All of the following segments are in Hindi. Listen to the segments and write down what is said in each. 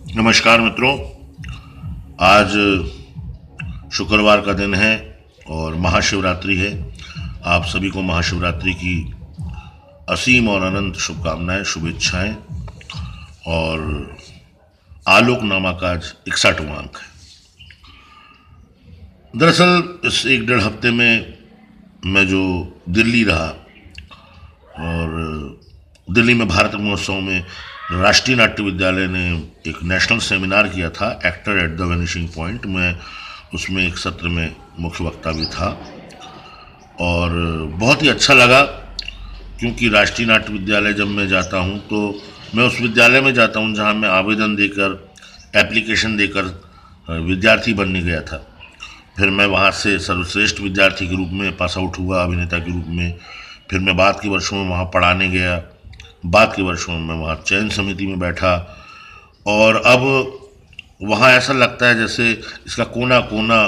नमस्कार मित्रों। आज शुक्रवार का दिन है और महाशिवरात्रि है। आप सभी को महाशिवरात्रि की असीम और अनंत शुभकामनाएं, शुभेच्छाएं। और आलोकनामा का आज 61वां अंक है। दरअसल इस एक डेढ़ हफ्ते में मैं जो दिल्ली रहा, और दिल्ली में भारत महोत्सव में राष्ट्रीय नाट्य विद्यालय ने एक नेशनल सेमिनार किया था, actor at the vanishing point. मैं उसमें एक सत्र में मुख्य वक्ता भी था और बहुत ही अच्छा लगा, क्योंकि राष्ट्रीय नाट्य विद्यालय जब मैं जाता हूँ तो मैं उस विद्यालय में जाता हूँ जहाँ मैं आवेदन देकर, एप्लीकेशन देकर विद्यार्थी बनने गया था। फिर मैं वहाँ से सर्वश्रेष्ठ विद्यार्थी के रूप में पास आउट हुआ, अभिनेता के रूप में। फिर मैं बाद के वर्षों में वहाँ पढ़ाने गया। बाद के वर्षों में मैं वहाँ चयन समिति में बैठा, और अब वहाँ ऐसा लगता है जैसे इसका कोना कोना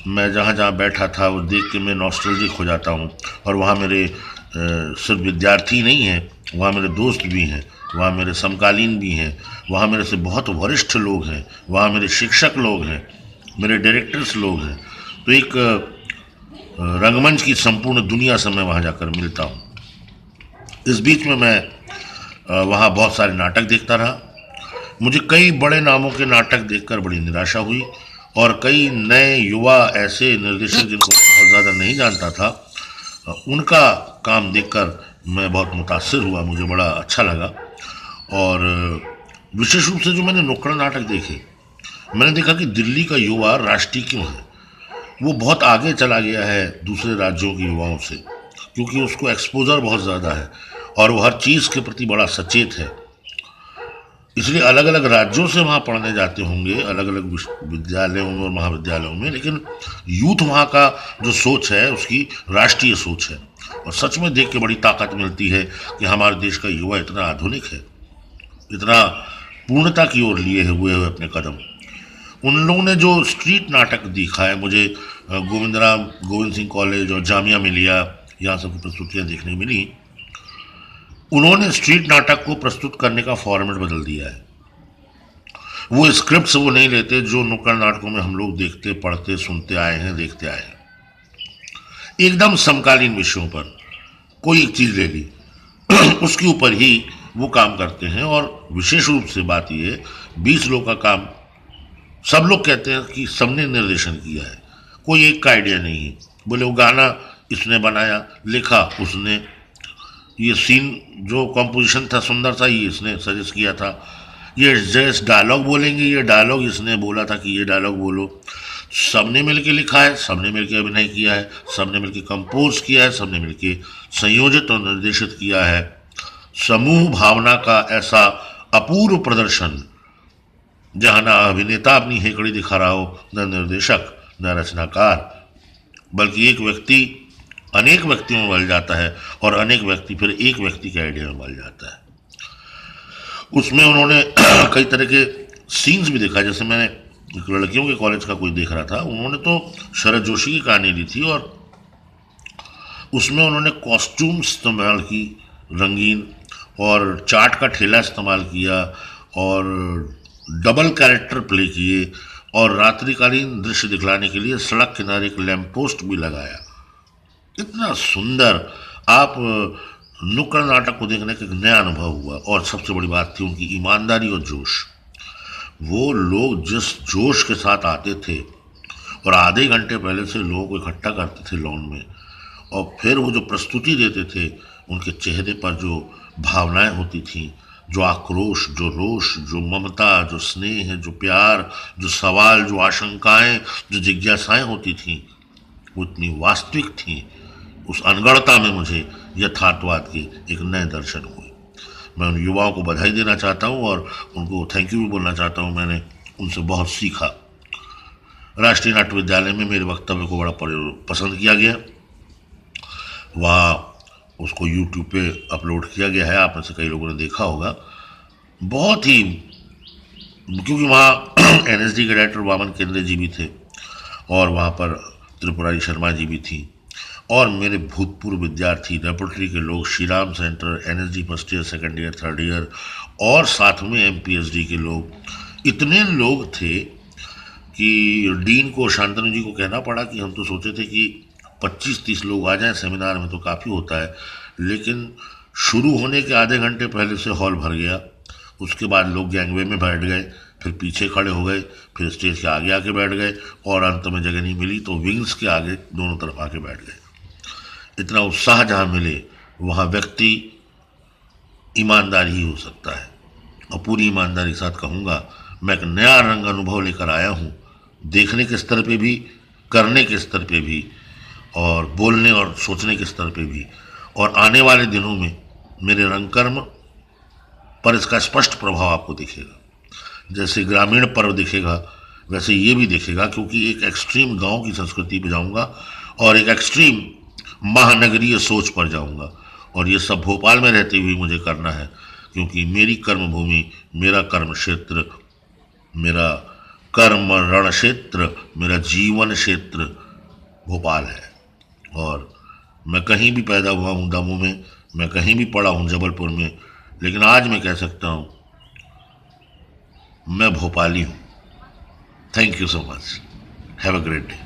मैं जहाँ जहाँ बैठा था वो देख के मैं नॉस्टैल्जिक हो जाता हूँ। और वहाँ मेरे सिर्फ विद्यार्थी नहीं हैं, वहाँ मेरे दोस्त भी हैं, वहाँ मेरे समकालीन भी हैं, वहाँ मेरे से बहुत वरिष्ठ लोग हैं, वहाँ मेरे शिक्षक लोग हैं, मेरे डायरेक्टर्स लोग हैं। तो एक रंगमंच की संपूर्ण दुनिया से मैं वहाँ जाकर मिलता हूँ। इस बीच में मैं वहाँ बहुत सारे नाटक देखता रहा। मुझे कई बड़े नामों के नाटक देखकर बड़ी निराशा हुई, और कई नए युवा ऐसे निर्देशक जिनको मैं बहुत ज़्यादा नहीं जानता था, उनका काम देखकर मैं बहुत मुतासिर हुआ, मुझे बड़ा अच्छा लगा। और विशेष रूप से जो मैंने नुक्कड़ नाटक देखे, मैंने देखा कि दिल्ली का युवा राष्ट्रीय क्यों है। वो बहुत आगे चला गया है दूसरे राज्यों के युवाओं से, क्योंकि उसको एक्सपोजर बहुत ज़्यादा है और वो हर चीज़ के प्रति बड़ा सचेत है। इसलिए अलग अलग राज्यों से वहाँ पढ़ने जाते होंगे, अलग अलग विद्यालयों में और महाविद्यालयों में, लेकिन यूथ वहाँ का जो सोच है उसकी राष्ट्रीय सोच है। और सच में देख के बड़ी ताकत मिलती है कि हमारे देश का युवा इतना आधुनिक है, इतना पूर्णता की ओर लिए हुए हुए अपने कदम। उन लोगों ने जो स्ट्रीट नाटक दिखा है, मुझे गोविंद सिंह कॉलेज और जामिया मिलिया, यहाँ सब प्रस्तुतियाँ देखने मिली। उन्होंने स्ट्रीट नाटक को प्रस्तुत करने का फॉर्मेट बदल दिया है। वो स्क्रिप्ट्स वो नहीं लेते जो नुक्कड़ नाटकों में हम लोग देखते, पढ़ते, सुनते आए हैं, देखते आए हैं। एकदम समकालीन विषयों पर कोई एक चीज़ ले ली उसके ऊपर ही वो काम करते हैं। और विशेष रूप से बात ये, 20 लोग का काम, सब लोग कहते हैं कि सबने निर्देशन किया है, कोई एक का आइडिया नहीं है। बोले वो गाना इसने बनाया, लिखा उसने, ये सीन जो कॉम्पोजिशन था सुंदर सा, ये इसने सजेस्ट किया था, ये जैसे डायलॉग बोलेंगे, ये डायलॉग इसने बोला था कि ये डायलॉग बोलो। सबने मिलके लिखा है, सबने मिलके अभिनय किया है, सबने मिलके कंपोज किया है, सबने मिलके संयोजित और निर्देशित किया है। समूह भावना का ऐसा अपूर्व प्रदर्शन, जहाँ ना अभिनेता अपनी हेकड़ी दिखा रहा हो, न निर्देशक, न रचनाकार, बल्कि एक व्यक्ति अनेक व्यक्तियों में बल जाता है और अनेक व्यक्ति फिर एक व्यक्ति के आइडिया में बल जाता है। उसमें उन्होंने कई तरह के सीन्स भी देखा। जैसे मैंने एक लड़कियों के कॉलेज का कोई देख रहा था, उन्होंने तो शरद जोशी की कहानी ली थी और उसमें उन्होंने कॉस्ट्यूम इस्तेमाल की, रंगीन, और चाट का ठेला इस्तेमाल किया, और डबल कैरेक्टर प्ले किए, और रात्रिकालीन दृश्य दिखलाने के लिए सड़क किनारे एक लैंप पोस्ट भी लगाया। इतना सुंदर, आप नुक्कड़ नाटक को देखने का एक नया अनुभव हुआ। और सबसे बड़ी बात थी उनकी ईमानदारी और जोश। वो लोग जिस जोश के साथ आते थे और आधे घंटे पहले से लोगों को इकट्ठा करते थे लॉन में, और फिर वो जो प्रस्तुति देते थे, उनके चेहरे पर जो भावनाएं होती थीं, जो आक्रोश, जो रोष, जो ममता, जो स्नेह, जो प्यार, जो सवाल, जो आशंकाएं, जो जिज्ञासाएं होती थीं, वो इतनी वास्तविक थीं। उस अनगढ़ता में मुझे यथार्थवाद के एक नए दर्शन हुए। मैं उन युवाओं को बधाई देना चाहता हूँ और उनको थैंक यू भी बोलना चाहता हूँ। मैंने उनसे बहुत सीखा। राष्ट्रीय नाट्य विद्यालय में मेरे वक्तव्य को बड़ा पसंद किया गया। वहाँ उसको यूट्यूब पे अपलोड किया गया है, आप में से कई लोगों ने देखा होगा। बहुत ही, क्योंकि वहाँ एनएसडी के डायरेक्टर वामन केंद्रे जी भी थे, और वहाँ पर त्रिपुरारी शर्मा जी भी थी, और मेरे भूतपूर्व विद्यार्थी, रेपटरी के लोग, Shri Ram centre, NSD first year, second year, third year, और साथ में एमपीएचडी के लोग, इतने लोग थे कि डीन को, शांतनु जी को कहना पड़ा कि हम तो सोचे थे कि 25-30 लोग आ जाएं सेमिनार में तो काफ़ी होता है, लेकिन शुरू होने के आधे घंटे पहले से हॉल भर गया। उसके बाद लोग गैंगवे में बैठ गए, फिर पीछे खड़े हो गए, फिर स्टेज के आगे आके बैठ गए, और अंत में जगह नहीं मिली तो विंग्स के आगे दोनों तरफ आके बैठ गए। इतना उत्साह जहाँ मिले वहाँ व्यक्ति ईमानदार ही हो सकता है। और पूरी ईमानदारी के साथ कहूँगा, मैं एक नया रंग अनुभव लेकर आया हूँ, देखने के स्तर पे भी, करने के स्तर पे भी, और बोलने और सोचने के स्तर पे भी। और आने वाले दिनों में मेरे रंगकर्म पर इसका स्पष्ट प्रभाव आपको दिखेगा। जैसे ग्रामीण पर्व दिखेगा वैसे ये भी दिखेगा, क्योंकि एक एक्सट्रीम गांव की संस्कृति पे जाऊंगा और एक एक्सट्रीम महानगरीय सोच पर जाऊंगा। और ये सब भोपाल में रहते हुए मुझे करना है, क्योंकि मेरी कर्म भूमि, मेरा कर्म क्षेत्र, मेरा कर्म रण क्षेत्र, मेरा जीवन क्षेत्र भोपाल है। और मैं कहीं भी पैदा हुआ हूँ दमोह में, मैं कहीं भी पढ़ा हूँ जबलपुर में, लेकिन आज मैं कह सकता हूँ मैं भोपाली हूँ। Thank you so much. Have a great day.